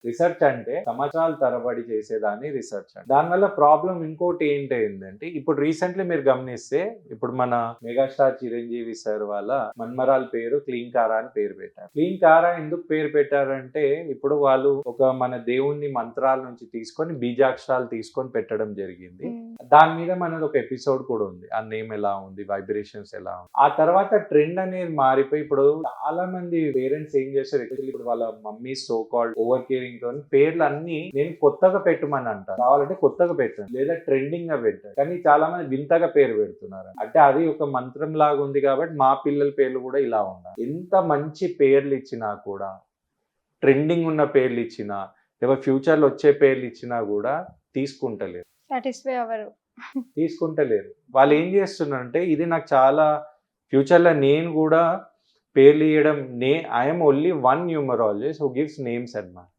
Research అంటే సంవత్సరాల తరబడి చేసేదాన్ని రిసర్చ్ అంటే. దానివల్ల ప్రాబ్లం ఇంకోటి ఏంటంటే ఇప్పుడు రీసెంట్లీ మీరు గమనిస్తే ఇప్పుడు మన మెగాస్టార్ చిరంజీవి సార్ వాళ్ళ మన్మరాల్ పేరు క్లీన్ కారా అని పేరు పెట్టారు. క్లీన్ కారా ఎందుకు పేరు పెట్టారంటే ఇప్పుడు వాళ్ళు ఒక మన దేవుణ్ణి మంత్రాల నుంచి తీసుకొని బీజాక్షరాలు తీసుకొని పెట్టడం జరిగింది. దాని మీద మనది ఒక ఎపిసోడ్ కూడా ఉంది. ఆ నేమ్ ఎలా ఉంది, వైబ్రేషన్స్ ఎలా ఉంది. ఆ తర్వాత ట్రెండ్ అనేది మారిపోయి ఇప్పుడు చాలా మంది పేరెంట్స్ ఏం చేస్తారు, ఇప్పుడు వాళ్ళ mummy so called over caring తో పేర్లు అన్ని నేను కొత్తగా పెట్టమని అంటారు. కావాలంటే కొత్తగా పెట్టండి లేదా ట్రెండింగ్ గా పెట్టండి, కానీ చాలా మంది వింతగా పేరు పెడుతున్నారు. అంటే అది ఒక మంత్రం లాగా ఉంది కాబట్టి మా పిల్లల పేర్లు కూడా ఇలా ఉండాలి. ఎంత మంచి పేర్లు ఇచ్చినా కూడా, ట్రెండింగ్ ఉన్న పేర్లు ఇచ్చినా లేదా ఫ్యూచర్లో వచ్చే పేర్లు ఇచ్చినా కూడా తీసుకుంటలేరు. సాటిస్ఫై అవ్వరు. తీసుకుంటలేరు. వాళ్ళు ఏం చేస్తున్నారంటే ఇది నాకు చాలా ఫ్యూచర్‌లో నేను కూడా పేర్లు ఇయ్యడం I am only one numerologist who gives names అన్నమాట.